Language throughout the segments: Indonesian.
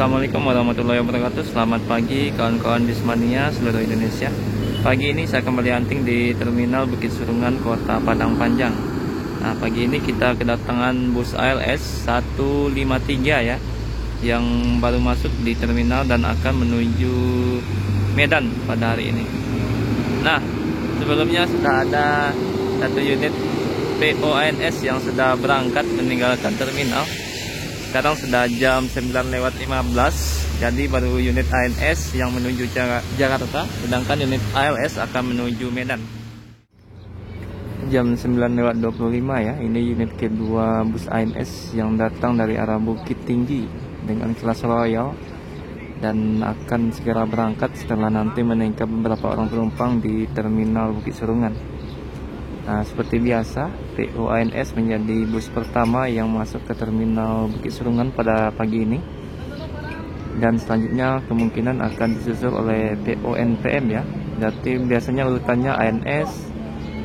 Assalamualaikum warahmatullahi wabarakatuh. Selamat pagi kawan-kawan Bismania seluruh Indonesia. Pagi ini saya kembali hunting di Terminal Bukit Surungan, Kota Padang Panjang. Nah, pagi ini kita kedatangan bus ALS 153 ya, yang baru masuk di terminal dan akan menuju Medan pada hari ini. Nah, sebelumnya sudah ada satu unit PONS yang sudah berangkat meninggalkan terminal. Sekarang sudah jam 9:15, jadi baru unit ANS yang menuju Jakarta, sedangkan unit ALS akan menuju Medan. Jam 9:25 ya, ini unit kedua bus ANS yang datang dari arah Bukit Tinggi dengan kelas Royal dan akan segera berangkat setelah nanti meningkat beberapa orang penumpang di Terminal Bukit Surungan. Nah, seperti biasa, PO ANS menjadi bus pertama yang masuk ke Terminal Bukit Surungan pada pagi ini. Dan selanjutnya kemungkinan akan disusul oleh PO NPM ya. Jadi biasanya urutannya ANS,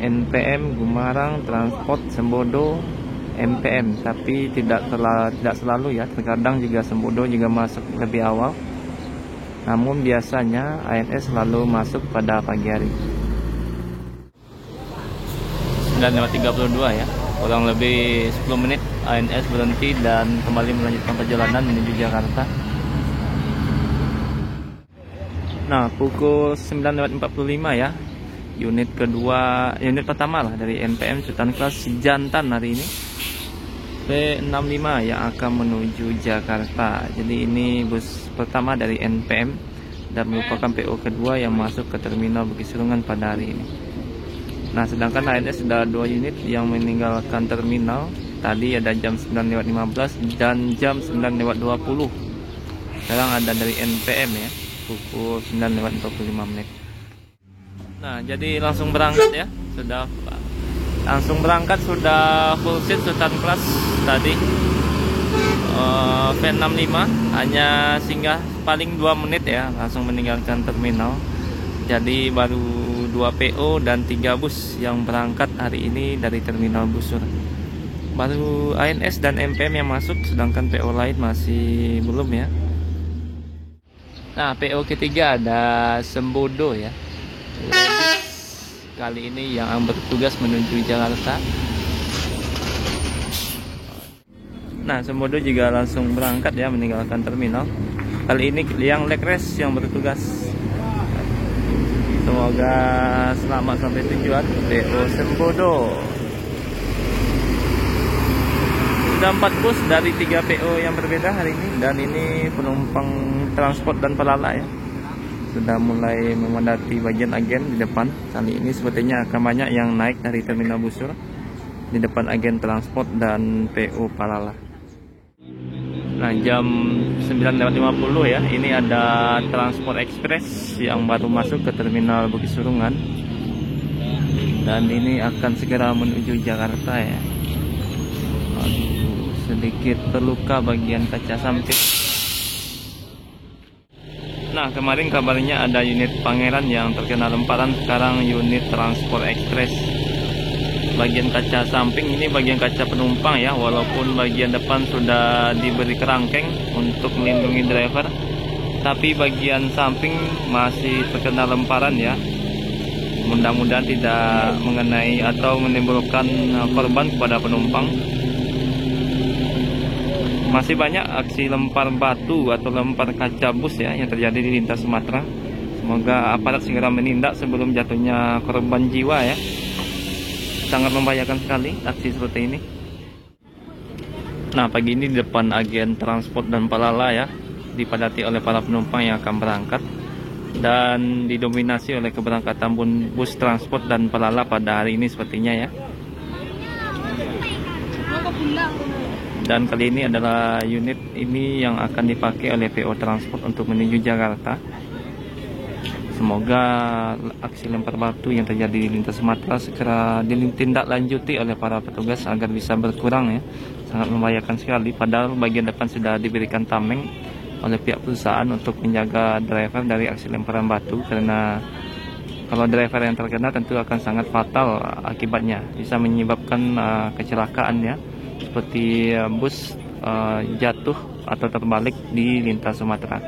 NPM, Gumarang, Transport, Sembodo, MPM. Tapi tidak selalu ya, terkadang juga Sembodo juga masuk lebih awal. Namun biasanya ANS selalu masuk pada pagi hari. 9:32 ya, kurang lebih 10 menit ANS berhenti dan kembali melanjutkan perjalanan menuju Jakarta. Nah, pukul 9:45 ya, unit pertama lah dari NPM Sultan Kelas Jantan hari ini, P65 yang akan menuju Jakarta. Jadi ini bus pertama dari NPM dan merupakan PO kedua yang masuk ke Terminal Bukit Surungan pada hari ini. Nah, sedangkan ANS sudah 2 unit yang meninggalkan terminal. Tadi ada jam 9:15 dan jam 9:20. Sekarang ada dari NPM ya, pukul 9:45 menit. Nah, jadi langsung berangkat ya. Sudah full seat Sultan Kelas tadi. P65 hanya singgah paling 2 menit ya, langsung meninggalkan terminal. Jadi baru 2 PO dan 3 bus yang berangkat hari ini dari Terminal Busur. Baru ANS dan MPM yang masuk, sedangkan PO lain masih belum ya. Nah, PO ketiga ada Sembodo ya. Kali ini yang bertugas menuju Jakarta. Nah, Sembodo juga langsung berangkat ya, meninggalkan terminal. Kali ini yang leg race yang bertugas. Semoga selamat sampai tujuan PO Sembodo. Sudah 4 bus dari 3 PO yang berbeda hari ini, dan ini penumpang transport dan pelala ya. Sudah mulai memadati bagian agen di depan. Kali ini sepertinya akan banyak yang naik dari Terminal Busur di depan agen transport dan PO pelala. Nah, jam 9:50 ya, ini ada Transport Express yang baru masuk ke Terminal Bukit Surungan dan ini akan segera menuju Jakarta ya. Aduh, sedikit terluka bagian kaca samping. Nah, kemarin kabarnya ada unit Pangeran yang terkena lemparan, sekarang unit Transport Express. Bagian kaca samping ini bagian kaca penumpang ya, walaupun bagian depan sudah diberi kerangkeng untuk melindungi driver, tapi bagian samping masih terkena lemparan ya. Mudah-mudahan tidak mengenai atau menimbulkan korban kepada penumpang. Masih banyak aksi lempar batu atau lempar kaca bus ya yang terjadi di lintas Sumatera. Semoga aparat segera menindak sebelum jatuhnya korban jiwa ya. Sangat membahayakan sekali aksi seperti ini. Nah, pagi ini di depan agen transport dan pelala ya, dipadati oleh para penumpang yang akan berangkat dan didominasi oleh keberangkatan bus transport dan pelala pada hari ini sepertinya ya. Dan kali ini adalah unit ini yang akan dipakai oleh PO Transport untuk menuju Jakarta. Semoga aksi lempar batu yang terjadi di lintas Sumatera segera ditindaklanjuti oleh para petugas agar bisa berkurang ya. Sangat membahayakan sekali, padahal bagian depan sudah diberikan tameng oleh pihak perusahaan untuk menjaga driver dari aksi lemparan batu, karena kalau driver yang terkena tentu akan sangat fatal akibatnya, bisa menyebabkan kecelakaan ya, seperti bus jatuh atau terbalik di lintas Sumatera.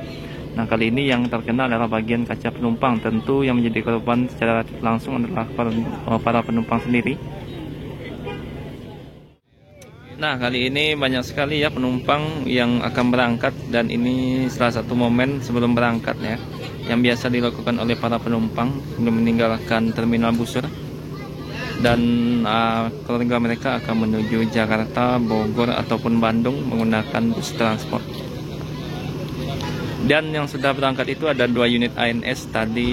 Nah, kali ini yang terkena adalah bagian kaca penumpang. Tentu yang menjadi korban secara langsung adalah para penumpang sendiri. Nah, kali ini banyak sekali ya penumpang yang akan berangkat, dan ini salah satu momen sebelum berangkat ya, yang biasa dilakukan oleh para penumpang sebelum meninggalkan terminal Busur. Dan keluarga mereka akan menuju Jakarta, Bogor ataupun Bandung menggunakan bus transport. Dan yang sudah berangkat itu ada 2 unit ANS, tadi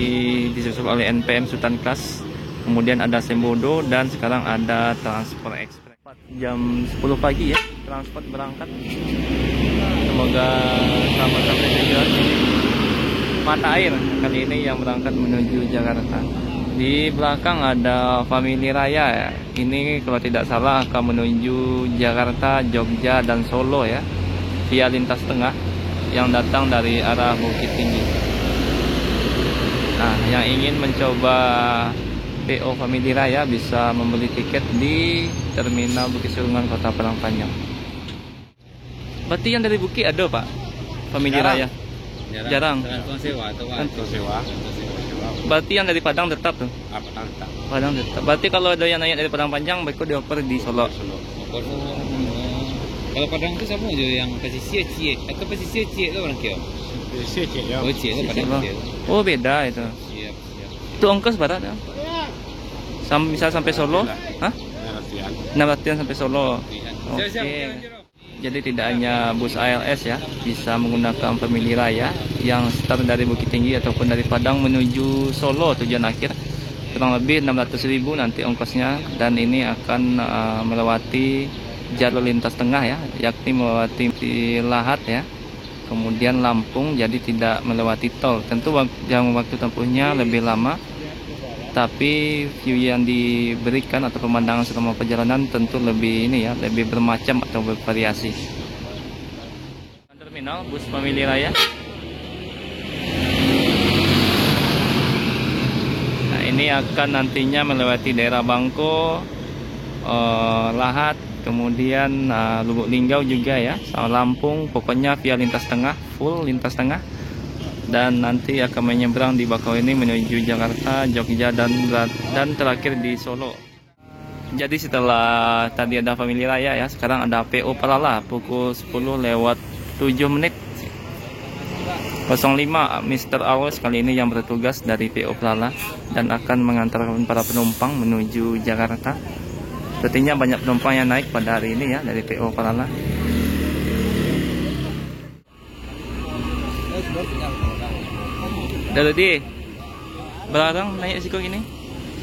disusul oleh NPM Sultan Kelas, kemudian ada Sembodo, dan sekarang ada Transport Express. Jam 10 pagi ya transport berangkat. Semoga selamat sampai tujuan. Mata Air kali ini yang berangkat menuju Jakarta. Di belakang ada Family Raya ya. Ini kalau tidak salah akan menuju Jakarta, Jogja, dan Solo ya, via lintas tengah yang datang dari arah Bukit Tinggi. Nah, yang ingin mencoba PO Family Raya bisa membeli tiket di Terminal Bukit Surungan, Kota Padang Panjang. Berarti yang dari Bukit ada Pak? Family Raya? Jarang. Sewa. Berarti yang dari Padang tetap tuh? Padang tetap. Berarti kalau ada yang naik dari Padang Panjang, mereka dioper di Solo. Kalau Padang itu sama aja yang pesisir Cie atau pesisir Cie itu orang kira. Pesisir Cie ya. Oh Cie itu Padang Cie. Oh beda itu. Siap. Itu ongkos berapa ya? Misal sampai Solo? Hah? 600 sampai Solo. Oke. Jadi tidak hanya bus ALS ya, bisa menggunakan Family Raya yang start dari Bukit Tinggi ataupun dari Padang menuju Solo tujuan akhir. Kurang lebih 600.000 nanti ongkosnya, dan ini akan melewati jalur lintas tengah ya, yakni melewati Lahat ya, kemudian Lampung, jadi tidak melewati tol. Tentu jangka waktu tempuhnya lebih lama, tapi view yang diberikan atau pemandangan selama perjalanan tentu lebih ini ya, lebih bermacam atau bervariasi. Terminal bus Family Raya. Nah, ini akan nantinya melewati daerah Bangko, Lahat, kemudian Lubuk Linggau juga ya, sama Lampung, pokoknya via lintas tengah, full lintas tengah. Dan nanti akan menyeberang di Bakauheni menuju Jakarta, Jogja, dan terakhir di Solo. Jadi setelah tadi ada Family Raya ya, sekarang ada PO Palala pukul 10:07 05 Mr. Awes kali ini yang bertugas dari PO Palala dan akan mengantarkan para penumpang menuju Jakarta. Sepertinya banyak penumpang yang naik pada hari ini ya dari PO Palala. Dari berarang naik siko gini?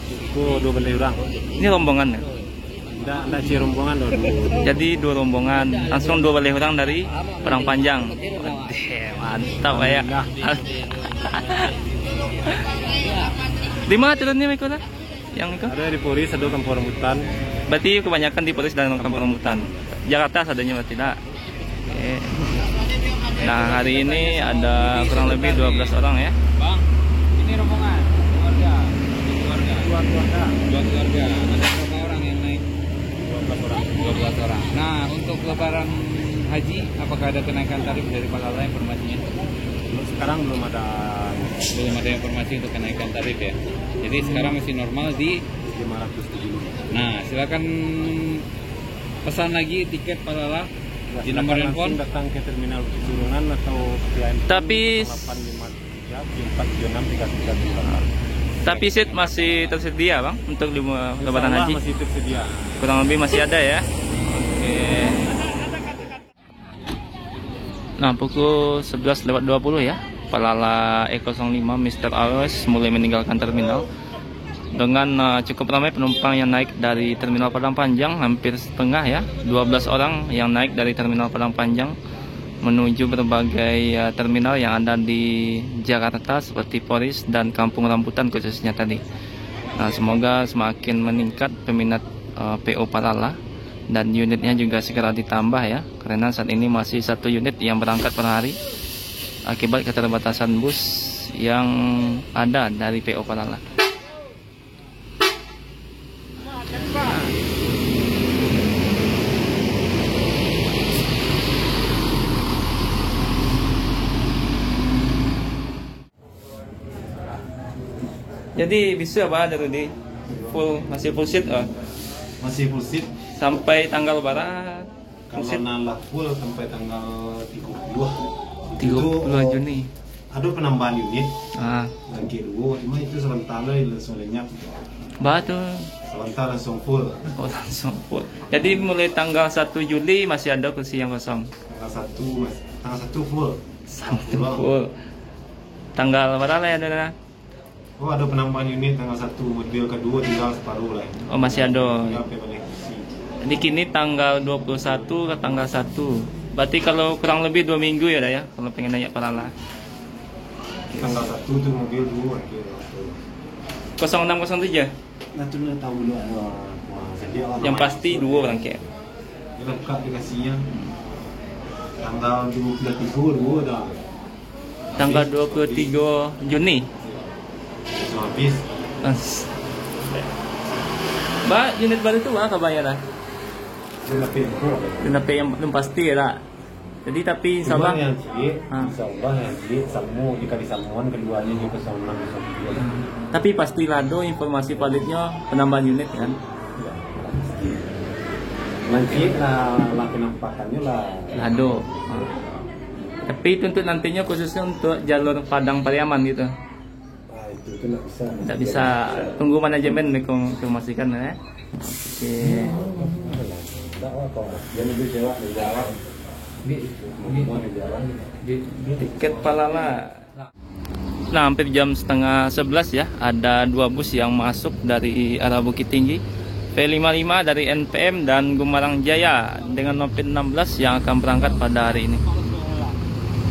Siko 2 orang. Ini rombongan ya? Enggak sih rombongan dulu. Jadi 2 rombongan, langsung 2 orang dari Padang Panjang. Mantap ya. 5 turunnya mereka dah? Yang itu? Ada di Poris, ada Kampung Rambutan. Berarti kebanyakan di Poris dan Kampung Rambutan. Jakarta adanya berarti tidak? Oke. Nah, hari ini ada kurang lebih 12 orang ya. Bang, ini rombongan keluarga. Dua keluarga. Ada berapa orang yang naik? 12 orang. Nah, untuk lebaran haji, apakah ada kenaikan tarif dari Palala informasinya? Sekarang belum ada informasi untuk kenaikan tarif ya. Jadi sekarang masih normal di 570. Nah, silakan pesan lagi tiket Palala di nomor handphone. Datang ke terminal Bukit Surungan atau via Tapi 853 tapi seat masih tersedia bang untuk lebaran haji? Masih tersedia. Kurang lebih masih ada ya. Oke. Nah, pukul 11:20 ya, Palala E05 Mr. Awes mulai meninggalkan terminal dengan cukup ramai penumpang yang naik dari Terminal Padang Panjang, hampir setengah ya, 12 orang yang naik dari Terminal Padang Panjang menuju berbagai terminal yang ada di Jakarta seperti Poris dan Kampung Rambutan khususnya tadi. Nah, semoga semakin meningkat peminat PO Palala dan unitnya juga segera ditambah ya, karena saat ini masih 1 unit yang berangkat per hari akibat keterbatasan bus yang ada dari PO Palala. Jadi bisa apa ada di masih full seat Masih full seat. sampai tanggal berapa? Kalau nambah full sampai tanggal 30 Juni. Ada penambahan unit. Yang kedua, cuma itu sementara langsung lenyap. Batu. Sementara langsung full. Oh, langsung full. Jadi mulai tanggal 1 Juli masih ada kursi yang kosong. Tanggal 1 full. Full. Tanggal berapa ya ada? Oh, ada penambahan unit tanggal 1, model kedua tinggal separuh lah. Oh, masih ada. Tinggal balik kursi. Jadi kini tanggal 21 ke tanggal 1. Berarti kalau kurang lebih 2 minggu ya dah ya kalau pengen naik Palala. Tanggal 1 tu mobil 2 0607. Nanti nak tahu dulu Yang pasti 2 orang kayak. Kita buka aplikasinya. Tanggal 23 2 dah. Tanggal 23 Juni. Langsung habis. Mbak, unit baru itu apa bayar dah? Dia Tapi yang belum pasti ya tak? Jadi tapi insyaallah yang cilik, insyaallah yang cilik samu jika disambungan keduanya juga sama 6 tapi pasti lado informasi validnya penambahan unit kan? Nanti lah penampakannya lah Lado. Tapi itu untuk nantinya khususnya untuk jalur Padang Pariaman gitu. itu nggak bisa. Tidak bisa, tunggu manajemen konfirmasikan ya. Oke. Dia lebih jawab di jalan. Tiket Palala. Nah, hampir jam setengah 11 ya. Ada 2 bus yang masuk dari arah Bukit Tinggi. V55 dari NPM dan Gumarang Jaya dengan nomor 16 yang akan berangkat pada hari ini.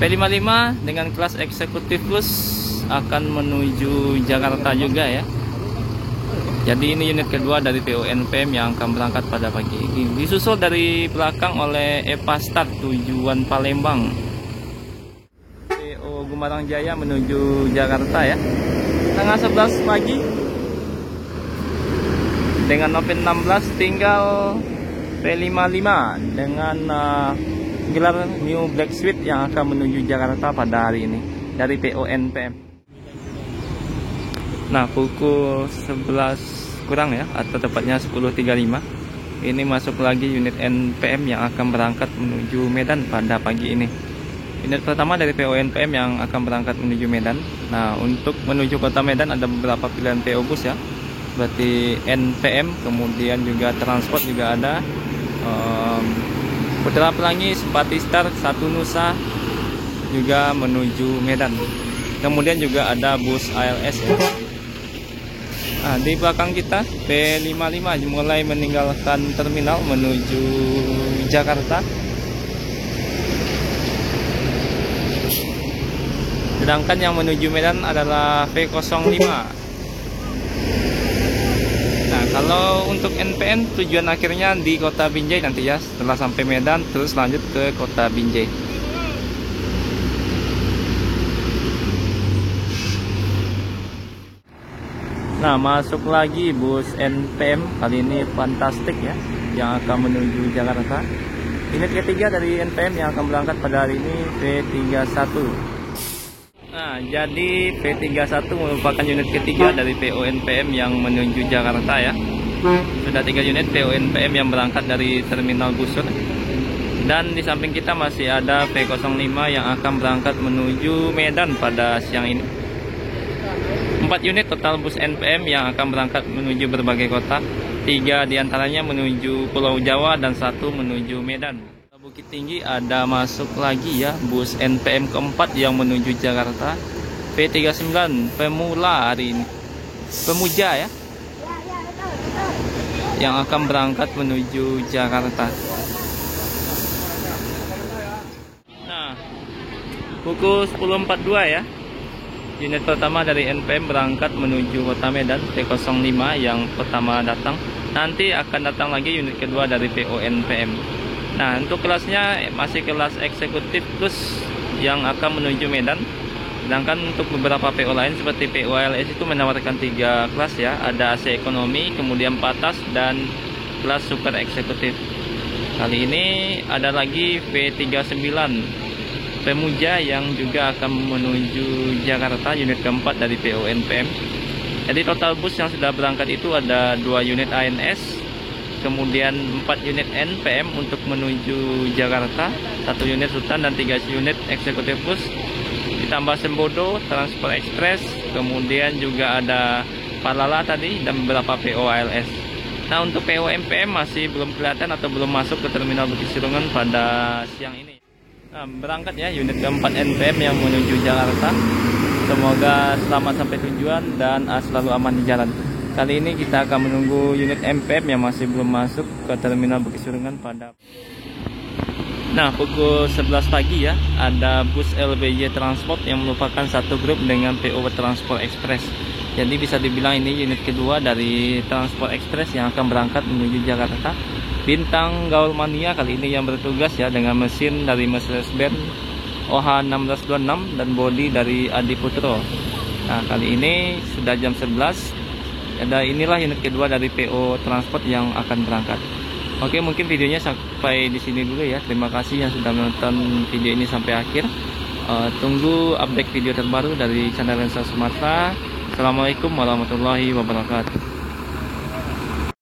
V55 dengan kelas eksekutif plus akan menuju Jakarta juga ya. Jadi ini unit kedua dari PO NPM yang akan berangkat pada pagi ini. Disusul dari belakang oleh Epa Start tujuan Palembang. PO Gumarang Jaya menuju Jakarta ya. Tanggal 11 pagi. Dengan nomor 16 tinggal P55 dengan gelar New Black Suite yang akan menuju Jakarta pada hari ini dari PO NPM. Nah, pukul 11 kurang ya, atau tepatnya 10.35. Ini masuk lagi unit NPM yang akan berangkat menuju Medan pada pagi ini. Unit pertama dari PO NPM yang akan berangkat menuju Medan. Nah, untuk menuju kota Medan ada beberapa pilihan PO bus ya. Berarti NPM, kemudian juga transport juga ada. Putra Pelangi, Simpati Star, Satu Nusa juga menuju Medan. Kemudian juga ada bus ALS ya. Nah, di belakang kita P55 mulai meninggalkan terminal menuju Jakarta. Sedangkan yang menuju Medan adalah V05. Nah, kalau untuk NPN tujuan akhirnya di kota Binjai nanti ya. Setelah sampai Medan terus lanjut ke kota Binjai. Nah, masuk lagi bus NPM, kali ini Fantastik ya, yang akan menuju Jakarta. Unit ketiga dari NPM yang akan berangkat pada hari ini V31. Nah, jadi V31 merupakan unit ketiga dari PO NPM yang menuju Jakarta ya. Sudah 3 unit PO NPM yang berangkat dari Terminal Busur. Dan di samping kita masih ada V05 yang akan berangkat menuju Medan pada siang ini. 4 unit total bus NPM yang akan berangkat menuju berbagai kota. 3 diantaranya menuju Pulau Jawa dan 1 menuju Medan. Bukit Tinggi ada masuk lagi ya bus NPM keempat yang menuju Jakarta. V39 Pemula hari ini. Pemuja ya. Yang akan berangkat menuju Jakarta. Nah, pukul 10.42 ya. Unit pertama dari NPM berangkat menuju kota Medan, T05 yang pertama datang. Nanti akan datang lagi unit kedua dari PO NPM. Nah, untuk kelasnya masih kelas eksekutif plus yang akan menuju Medan. Sedangkan untuk beberapa PO lain seperti PO ALS itu menawarkan 3 kelas ya. Ada AC ekonomi, kemudian patas, dan kelas super eksekutif. Kali ini ada lagi V39 Pemuja yang juga akan menuju Jakarta, unit keempat dari PO NPM. Jadi total bus yang sudah berangkat itu ada 2 unit ANS, kemudian 4 unit NPM untuk menuju Jakarta, 1 unit Rutan dan 3 unit eksekutif bus, ditambah Sembodo, Transport Express, kemudian juga ada Palala tadi dan beberapa PO ALS. Nah, untuk PO MPM masih belum kelihatan atau belum masuk ke terminal Bukit Sirungan pada siang ini. Nah, berangkat ya unit keempat NPM yang menuju Jakarta. Semoga selamat sampai tujuan dan selalu aman di jalan. Kali ini kita akan menunggu unit MPM yang masih belum masuk ke terminal Bukit Sirungan pada pukul 11 pagi ya. Ada bus LBJ Transport yang merupakan satu grup dengan PO Transport Express. Jadi bisa dibilang ini unit kedua dari Transport Express yang akan berangkat menuju Jakarta. Bintang Gaul Mania kali ini yang bertugas ya dengan mesin dari Mercedes-Benz OH1626 dan bodi dari Adi Putro. Nah, kali ini sudah jam 11. Ada inilah unit kedua dari PO Transport yang akan berangkat. Oke, mungkin videonya sampai di sini dulu ya. Terima kasih yang sudah menonton video ini sampai akhir. Tunggu update video terbaru dari channel Lensa Sumatera. Assalamualaikum warahmatullahi wabarakatuh.